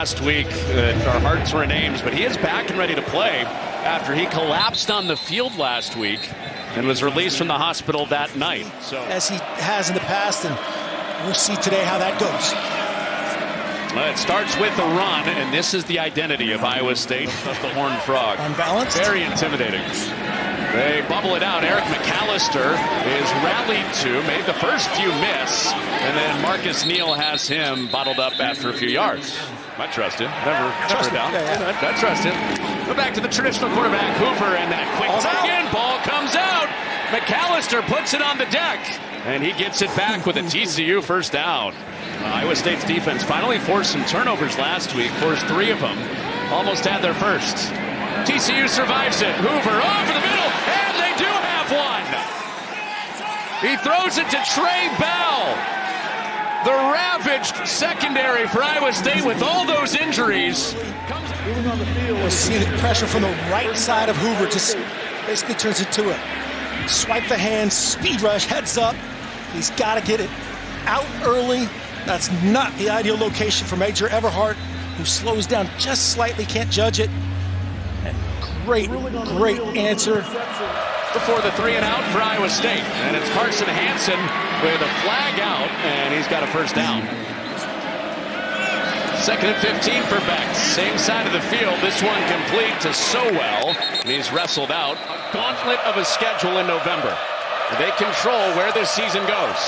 Last week, our hearts were in Ames, but he is back and ready to play after he collapsed on the field last week and was released from the hospital that night. So, as he has in the past, and we'll see today how that goes. It starts with a run, and this is the identity of Iowa State, of the Horned Frog. Unbalanced. Very intimidating. They bubble it out. Eric McAllister is rallied to, made the first few miss, and then Marcus Neal has him bottled up after a few yards. I trust him. Never down. I trust him. Go back to the traditional quarterback, Hoover, and that quick tag in. Ball comes out. McAllister puts it on the deck, and he gets it back with a TCU first down. Iowa State's defense finally forced some turnovers last week, forced 3 of them. Almost had their first. TCU survives it. Hoover over the middle, and they do have one. He throws it to Trey Bell. The ravaged secondary for Iowa State with all those injuries. We'll see the pressure from the right side of Hoover. Just basically turns into a swipe the hand, speed rush, heads up. He's got to get it out early. That's not the ideal location for Major Everhart, who slows down just slightly, can't judge it. And great answer. Before the 3 and out for Iowa State. And it's Carson Hansen with a flag out, and he's got a first down. 2nd and 15 for Beck. Same side of the field. This one complete to Sowell. And he's wrestled out. A gauntlet of a schedule in November. They control where this season goes.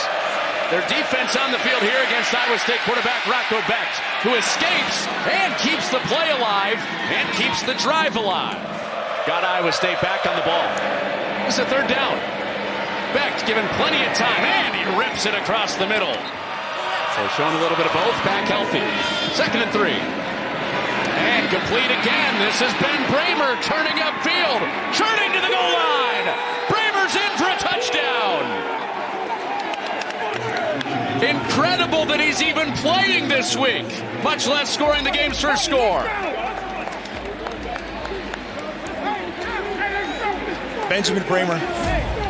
Their defense on the field here against Iowa State quarterback Rocco Beck, who escapes and keeps the play alive and keeps the drive alive. Got Iowa State back on the ball. It's a 3rd down. Beck given plenty of time, and he rips it across the middle. So showing a little bit of both, back healthy. 2nd and 3. And complete again. This is Ben Bramer turning upfield, churning to the goal line. Bramer's in for a touchdown. Incredible that he's even playing this week, much less scoring the game's first score. Benjamin Bramer,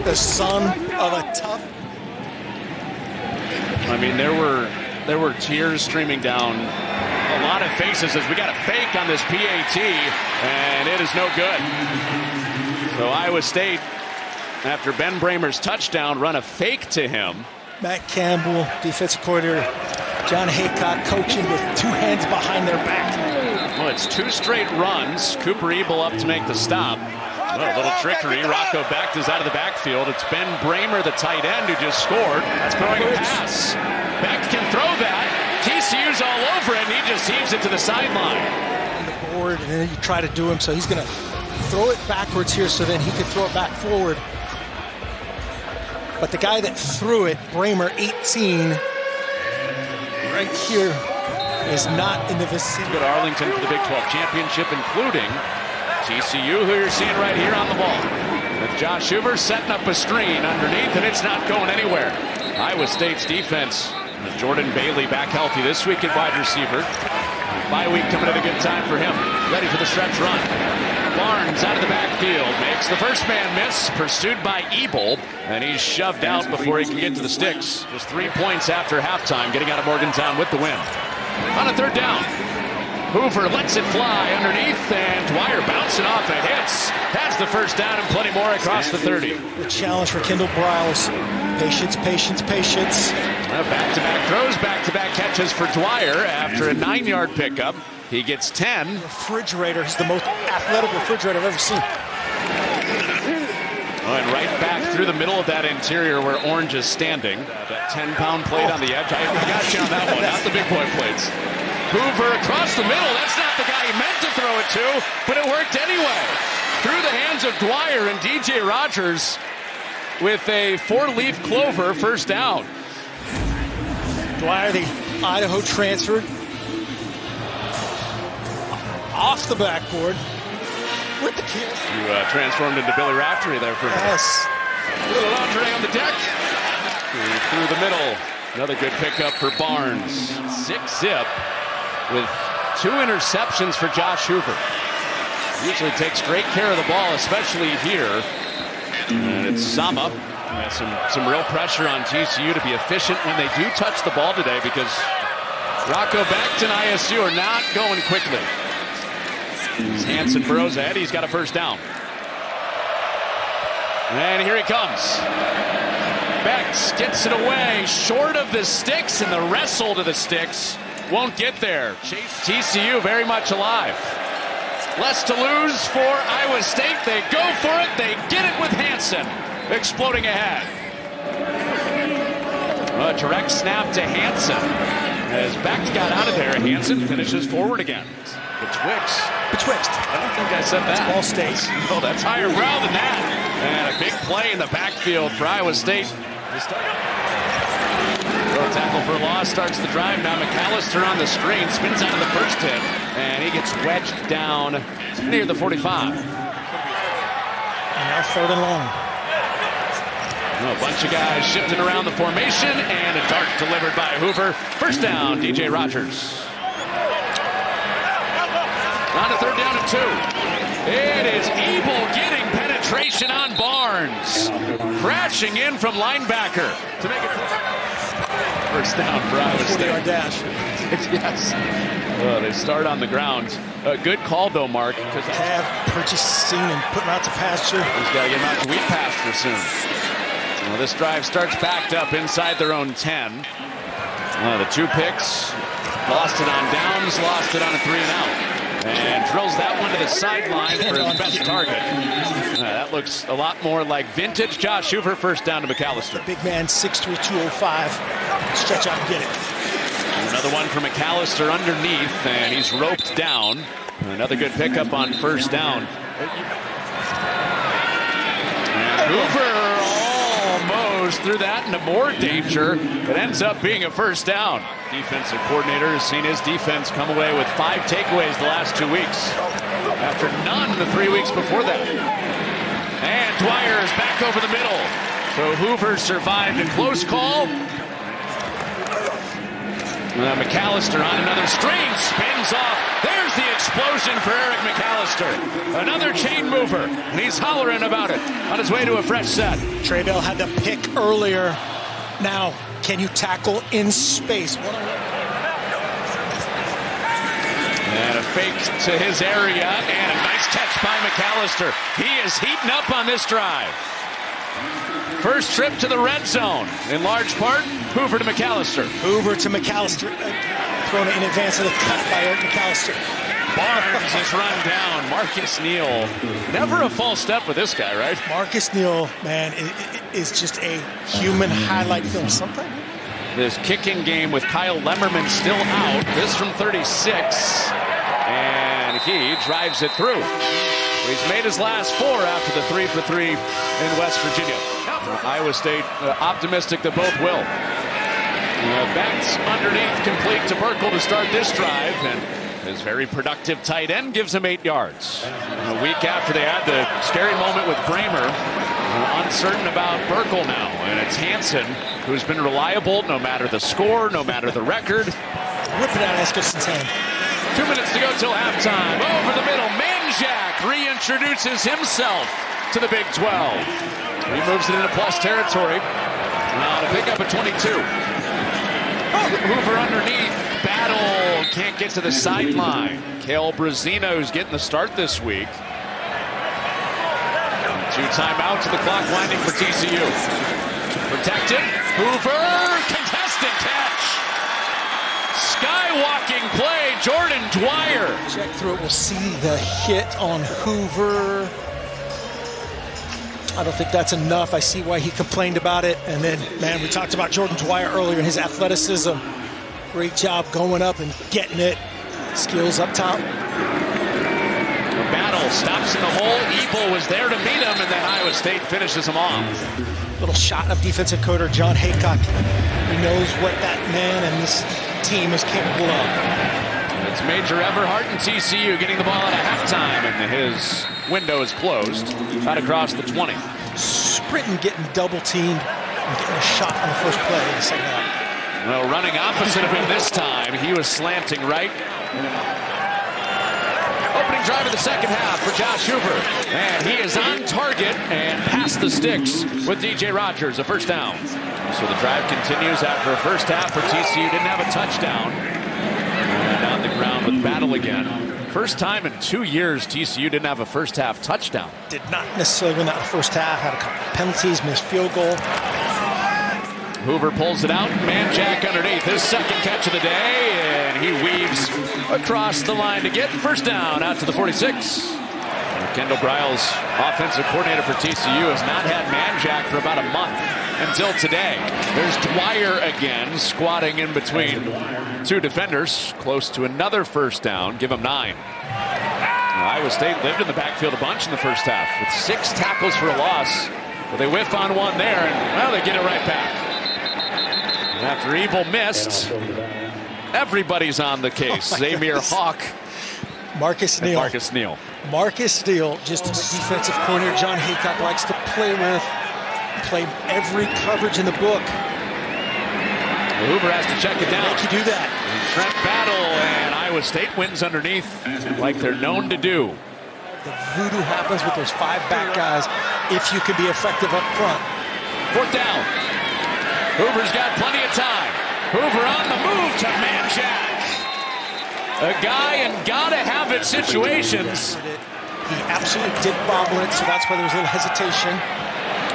the son of a tough. I mean, there were tears streaming down a lot of faces as we got a fake on this PAT, and it is no good. So Iowa State, after Ben Bramer's touchdown, run a fake to him. Matt Campbell, defensive coordinator, John Haycock coaching with 2 hands behind their back. Well, it's 2 straight runs. Cooper Ebel up to make the stop. Oh, a little trickery. Rocco Beck is out of the backfield. It's Ben Bramer, the tight end, who just scored. That's throwing a pass. Beck can throw that. TCU's all over it, and he just heaves it to the sideline. On the board, and then you try to do him, so he's going to throw it backwards here so then he can throw it back forward. But the guy that threw it, Bramer, 18, right here, is not in the vicinity. Go to Arlington for the Big 12 championship, including TCU, who you're seeing right here on the ball. With Josh Hoover setting up a screen underneath, and it's not going anywhere. Iowa State's defense, with Jordan Bailey back healthy this week at wide receiver. Bye week coming at a good time for him. Ready for the stretch run. Barnes out of the backfield, makes the first man miss, pursued by Ebel, and he's shoved out before he can get to the sticks. Just 3 points after halftime, getting out of Morgantown with the win. On a 3rd down, Hoover lets it fly underneath, and Dwyer bouncing off it, hits, has the first down and plenty more across the 30. The challenge for Kendall Briles. Patience, patience, patience. Back-to-back throws, back-to-back catches for Dwyer after a 9-yard pickup. He gets 10. Refrigerator. He's the most athletic refrigerator I've ever seen. Oh, and right back through the middle of that interior where Orange is standing. That 10-pound plate on the edge. I got you on that one, not the big boy plates. Hoover across the middle. That's not the guy he meant to throw it to, but it worked anyway. Through the hands of Dwyer, and DJ Rogers with a 4-leaf clover first down. Dwyer, the Idaho transfer, off the backboard with the kick. You transformed into Billy Raftery there for a minute. Yes. A little Andre on the deck. Through the middle. Another good pickup for Barnes. 6-zip with 2 interceptions for Josh Hoover. Usually takes great care of the ball, especially here. And it's Sama. Some real pressure on TCU to be efficient when they do touch the ball today, because Rocco Becht and ISU are not going quickly. As Hansen burrows ahead, he's got a first down. And here he comes. Becht gets it away, short of the sticks, and the wrestle to the sticks won't get there. TCU very much alive. Less to lose for Iowa State. They go for it. They get it with Hansen exploding ahead. A direct snap to Hansen. As Becht got out of there, Hansen finishes forward again. Betwixt. I don't think I said that. That's Ball State. Oh, that's higher brow than that. And a big play in the backfield for Iowa State. Throw tackle for loss starts the drive. Now McAllister on the screen, spins out of the first hit, and he gets wedged down near the 45. And now 3rd and long. A bunch of guys shifting around the formation, and a dart delivered by Hoover. First down, DJ Rogers. On to 3rd down and 2. It is Ebel getting penetration on Barnes. Crashing in from linebacker to make it first down for Iowa State. 40-yard dash. Yes. They start on the ground. Good call, though, Mark. Have purchasing and putting out to pasture. He's got to get him out to wheat pasture soon. Well, this drive starts backed up inside their own 10. The 2 picks. Lost it on downs, lost it on a 3-and-out. And drills that one to the sideline for his best target. That looks a lot more like vintage Josh Hoover. First down to McAllister. Big man, 6'3", 205. Stretch out and get it. Another one for McAllister underneath, and he's roped down. Another good pickup on first down. And Hoover almost threw that into more danger. It ends up being a first down. Defensive coordinator has seen his defense come away with 5 takeaways the last 2 weeks, after none the 3 weeks before that. And Dwyer is back over the middle. So Hoover survived a close call. McAllister on another string, spins off. There's the explosion for Eric McAllister. Another chain mover, and he's hollering about it on his way to a fresh set. Trey Bell had the pick earlier. Now, can you tackle in space? And a fake to his area, and a nice catch by McAllister. He is heating up on this drive. First trip to the red zone, in large part, Hoover to McAllister. Hoover to McAllister. Thrown in advance of the cut by Eric McAllister. Barnes is run down. Marcus Neal. Never a false step with this guy, right? Marcus Neal, man, is just a human highlight film. Sometimes. This kicking game with Kyle Lemmerman still out. This from 36. And he drives it through. He's made his last 4 after the 3 for 3 in West Virginia. Iowa State optimistic that both will. Becht underneath, complete to Burkle to start this drive, and his very productive tight end gives him 8 yards. A week after they had the scary moment with Bramer, uncertain about Burkle now, and it's Hansen who's been reliable no matter the score, no matter the record. Whip it out of Eskilson's hand. 2 minutes to go till halftime. Over the middle, Manjack reintroduces himself to the Big 12. He moves it into plus territory. Now to pick up a 22. Hoover underneath. Battle. Can't get to the sideline. Cale Brazino, who's getting the start this week. 2 timeouts to the clock winding for TCU. Protected. Hoover. Contested catch. Skywalking play. Jordan Dwyer. Check through it. We'll see the hit on Hoover. I don't think that's enough. I see why he complained about it. And then, man, we talked about Jordan Dwyer earlier and his athleticism. Great job going up and getting it. Skills up top. Battle stops in the hole. Ebel was there to meet him, and then Iowa State finishes him off. Little shot of defensive coder John Haycock. He knows what that man and this team is capable of. It's Major Everhart and TCU getting the ball at a halftime, and his window is closed out across the 20. Sprinting, getting double teamed, and getting a shot on the first play in the second half. Well, running opposite of him this time, he was slanting right. Opening drive of the second half for Josh Hoover, and he is on target and past the sticks with DJ Rogers, a first down. So the drive continues after a first half for TCU. Didn't have a touchdown. battle again. First time in 2 years TCU didn't have a first half touchdown. Did not necessarily win that in the first half. Had a couple of penalties, missed field goal. Hoover pulls it out, man jack underneath, his second catch of the day, and he weaves across the line to get first down out to the 46. Kendall Briles, offensive coordinator for TCU, has not had man jack for about a month until today. There's Dwyer again, squatting in between two defenders, close to another first down. Give him 9. Iowa State lived in the backfield a bunch in the first half with 6 tackles for a loss. But they whiff on one there, and well, they get it right back. After Evil missed, everybody's on the case. Zamir Hawk, Marcus Neal. Marcus Neal, just as a defensive coordinator John Haycock likes to play with. Played every coverage in the book. Hoover has to check it down. Make you do that. Trent battle, and Iowa State wins underneath like they're known to do. The voodoo happens with those 5 back guys if you can be effective up front. 4th down. Hoover's got plenty of time. Hoover on the move to man jack. A guy in gotta-have-it situations. He absolutely did bobble it, so that's why there was a little hesitation.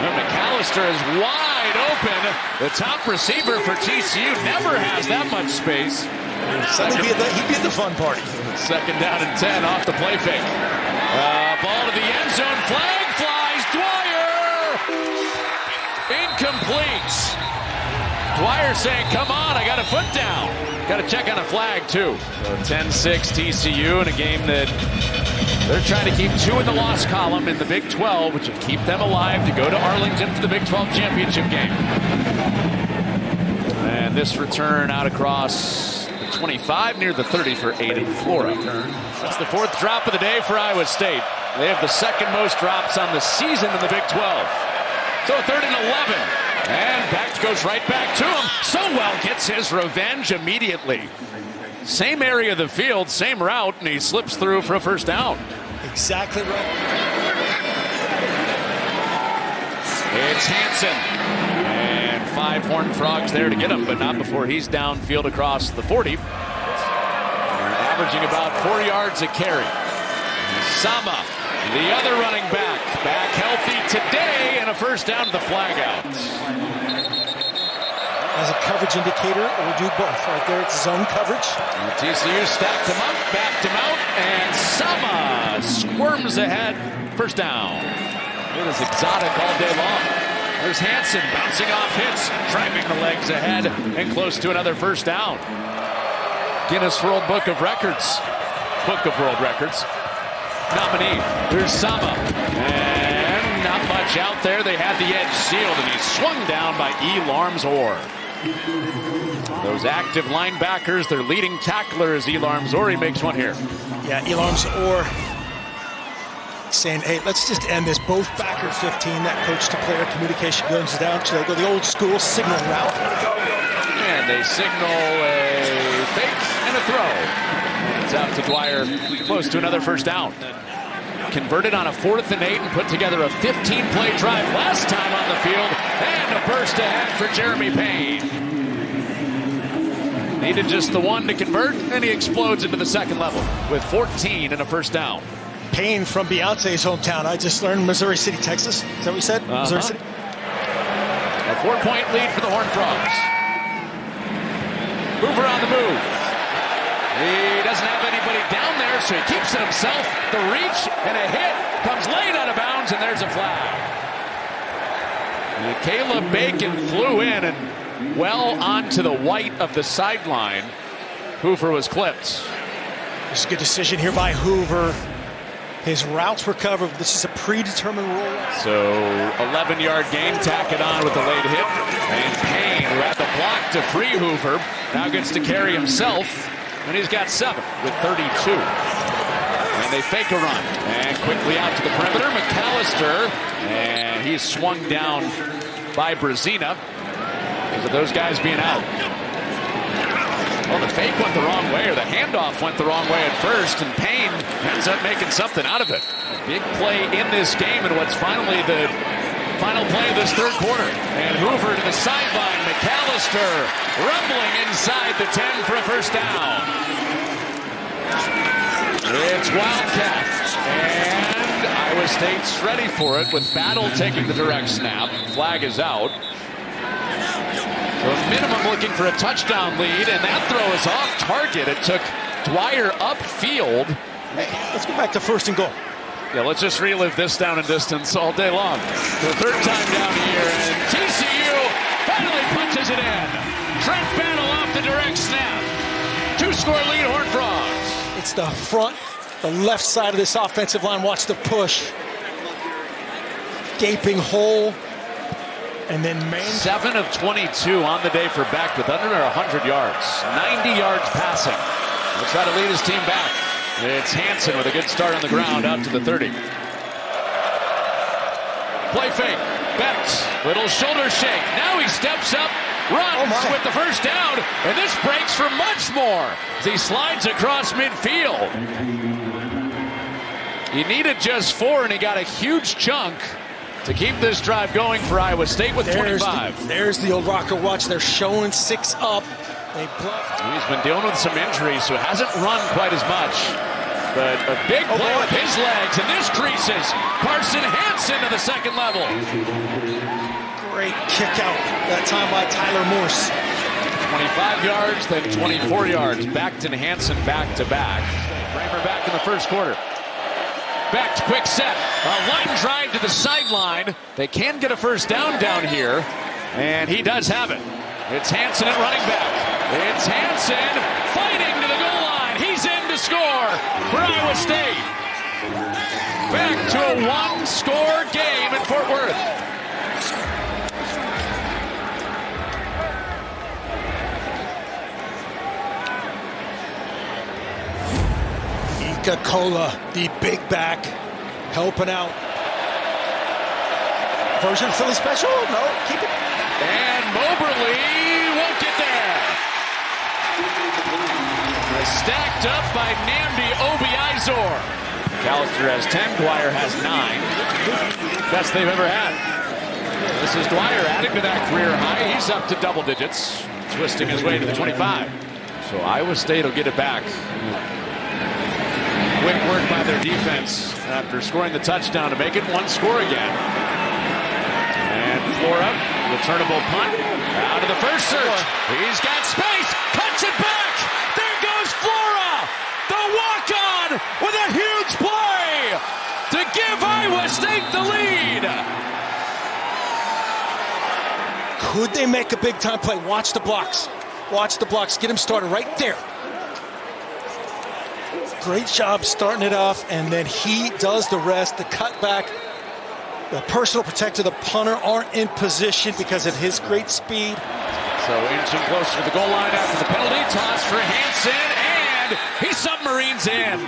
And McAllister is wide open. The top receiver for TCU never has that much space. He'd be at the fun party. 2nd down and 10 off the play fake. Ball to the end zone. Flag flies. Dwyer! Incomplete. Dwyer saying, come on, I got a foot down. Got to check on a flag, too. So 10-6 TCU in a game that they're trying to keep 2 in the loss column in the Big 12, which will keep them alive to go to Arlington for the Big 12 championship game. And this return out across the 25 near the 30 for Aiden Flora. That's the 4th drop of the day for Iowa State. They have the 2nd most drops on the season in the Big 12. So 3rd and 11. And back goes right back to him. Sowell gets his revenge immediately. Same area of the field, same route, and he slips through for a first down. Exactly right. It's Hansen. And 5 Horned Frogs there to get him, but not before he's downfield across the 40. They're averaging about 4 yards a carry. Sama, the other running back healthy today, and a first down to the flag out. As a coverage indicator, we'll do both. Right there, it's zone coverage. And TCU stacked him up, backed him out, and Sama squirms ahead. First down. It is exotic all day long. There's Hansen bouncing off hits, driving the legs ahead, and close to another first down. Guinness World Book of World Records nominee. There's Sama, and not much out there. They had the edge sealed, and he's swung down by Elarms Orr. Those active linebackers, their leading tackler is Elarms Orr. He makes one here. Yeah, Elarms Orr saying, hey, let's just end this. Both back are 15. That coach-to-player communication goes down. So they go the old school signal route. And they signal a fake and a throw. It's out to Dwyer, close to another first down. Converted on a 4th and 8 and put together a 15-play drive last time on the field. And a burst ahead for Jeremy Payne. Needed just the one to convert, and he explodes into the 2nd level with 14 and a first down. Payne from Beyonce's hometown. I just learned Missouri City, Texas. Is that what you said? Missouri City? A 4-point lead for the Horned Frogs. Hoover on the move. He doesn't have anybody down there, so he keeps it himself. The reach and a hit comes late out of bounds, and there's a flag. Caleb Bacon flew in and well onto the white of the sideline. Hoover was clipped. It's a good decision here by Hoover. His routes were covered. This is a predetermined roll. So 11-yard gain, tack it on with the late hit. And Payne, who had the block to free Hoover, now gets to carry himself. And he's got 7 with 32. And they fake a run. And quickly out to the perimeter, McAllister. And he's swung down by Brazina because of those guys being out. Well, the fake went the wrong way, or the handoff went the wrong way at first, and Payne ends up making something out of it. Big play in this game, and what's finally the final play of this 3rd quarter. And Hoover to the sideline. McAllister rumbling inside the 10 for a first down. It's Wildcat. And Iowa State's ready for it with Battle taking the direct snap. Flag is out. So a minimum looking for a touchdown lead, and that throw is off target. It took Dwyer upfield. Hey, let's go back to 1st and goal. Yeah, let's just relive this down and distance all day long. The 3rd time down here, and TCU finally punches it in. Trent Battle off the direct snap. 2-score lead, Horned Frogs. It's the front, the left side of this offensive line. Watch the push. Gaping hole. And then 7 of 22 on the day for Beck with under 100 yards. 90 yards passing. He'll try to lead his team back. It's Hansen with a good start on the ground out to the 30. Play fake. Beck's little shoulder shake. Now he steps up, runs with the first down, and this breaks for much more as he slides across midfield. He needed just 4, and he got a huge chunk to keep this drive going for Iowa State with 25. There's the old rocker. Watch, they're showing 6 up. He's been dealing with some injuries, so hasn't run quite as much. But a big play with his legs, and this creases Carson Hansen to the 2nd level. Great kick out that time by Tyler Morse. 25 yards, then 24 yards. Beck and Hansen back to back. Kramer back in the 1st quarter. Beck's quick set. A line drive to the sideline. They can get a first down here, and he does have it. It's Hansen at running back. It's Hansen fighting to the goal line. He's in to score for Iowa State. Back to a 1-score game in Fort Worth. Cola, the big back, helping out. Version Philly special? No, keep it. And Moberly won't get there. Stacked up by Namdi Obiizor. McAllister has 10, Dwyer has 9. Best they've ever had. This is Dwyer adding to that career high. He's up to double digits, twisting his way to the 25. So Iowa State will get it back. Quick work by their defense after scoring the touchdown to make it 1 score again. And Flora, returnable punt, out of the first search. He's got space, cuts it back. There goes Flora, the walk-on with a huge play to give Iowa State the lead. Could they make a big-time play? Watch the blocks. Watch the blocks. Get him started right there. Great job starting it off, and then he does the rest. The cutback, the personal protector, the punter aren't in position because of his great speed. So inching closer to the goal line after the penalty. Toss for Hansen, and he submarines in.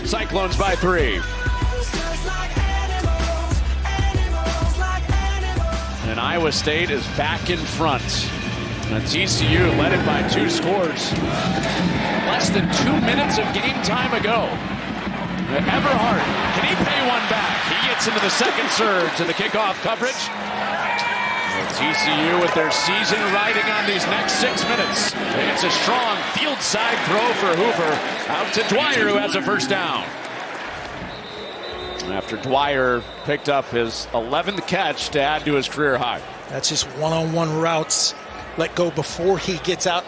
Cyclones by 3. And Iowa State is back in front. And TCU led it by 2 scores. Less than 2 minutes of game time ago. Everhart, can he pay one back? He gets into the 2nd surge of the kickoff coverage. And TCU with their season riding on these next 6 minutes. It's a strong field side throw for Hoover. Out to Dwyer, who has a first down. After Dwyer picked up his 11th catch to add to his career high. That's just one-on-one routes. Let go before he gets out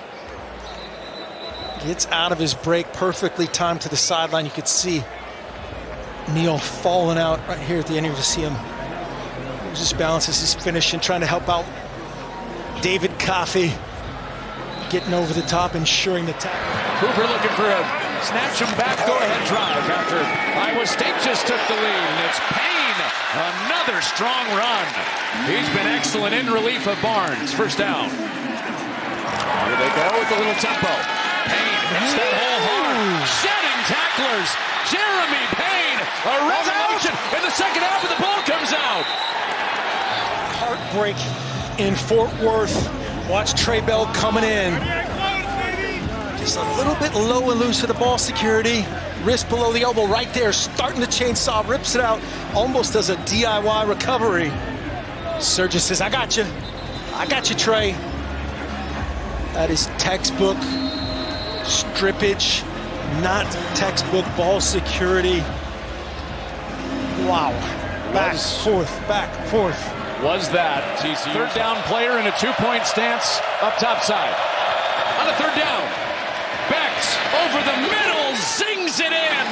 of his break. Perfectly timed to the sideline. You could see Neal falling out right here at the end. You just see him just balances his finish and trying to help out David Coffey, getting over the top, ensuring the tackle. Hoover looking for a snatch him back, go-ahead drive after Iowa State just took the lead. And it's Payne, another strong run. He's been excellent in relief of Barnes. First down. Here they go with a little tempo. Payne hits that hole hard. Shedding tacklers. Jeremy Payne, a revolution in the second half, and the ball comes out. Heartbreak in Fort Worth. Watch Trey Bell coming in. Just a little bit low and loose to the ball security. Wrist below the elbow right there. Starting the chainsaw, rips it out. Almost does a DIY recovery. Surgeon says, I got you. I got you, Trey. That is textbook strippage, not textbook ball security. Wow. Back, forth. Was that TCU third down player in a 2-point stance up top side. On a third down, Becht over the middle, zings it in.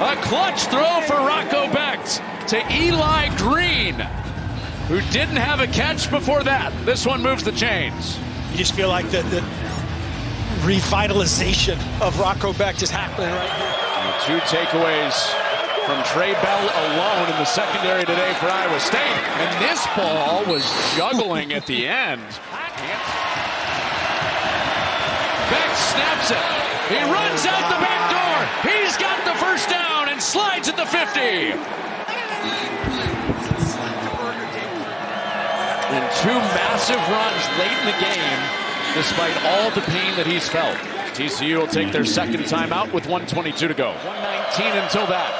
A clutch throw for Rocco Becht to Eli Green, who didn't have a catch before that. This one moves the chains. You just feel like the revitalization of Rocco Becht is happening right here. 2 takeaways from Trey Bell alone in the secondary today for Iowa State. And this ball was juggling at the end. Becht snaps it. He runs out the back door. He's got the first down and slides at the 50. And 2 massive runs late in the game, despite all the pain that he's felt. TCU will take their second timeout with 1:22 to go. 1:19 until that.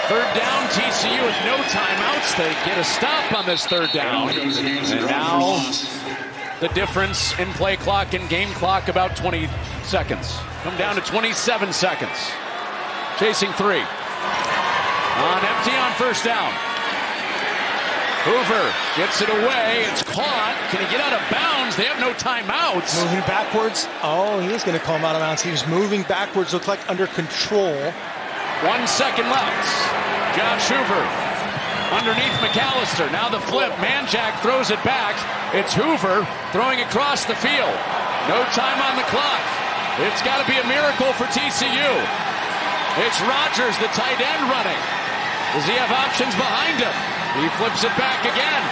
Third down, TCU with no timeouts. They get a stop on this third down. And now the difference in play clock and game clock, about 20 seconds. Come down to 27 seconds. Chasing 3. On empty on first down. Hoover gets it away. It's caught. Can he get out of bounds? They have no timeouts. Moving backwards. Oh, he is going to call him out of bounds. He was moving backwards, looked like under control. 1 second left. Josh Hoover underneath McAllister. Now the flip. Manjack throws it back. It's Hoover throwing across the field. No time on the clock. It's got to be a miracle for TCU. It's Rogers, the tight end, running. Does he have options behind him? He flips it back again.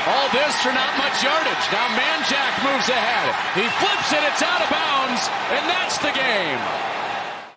All this for not much yardage. Now Manjack moves ahead. He flips it. It's out of bounds, and that's the game.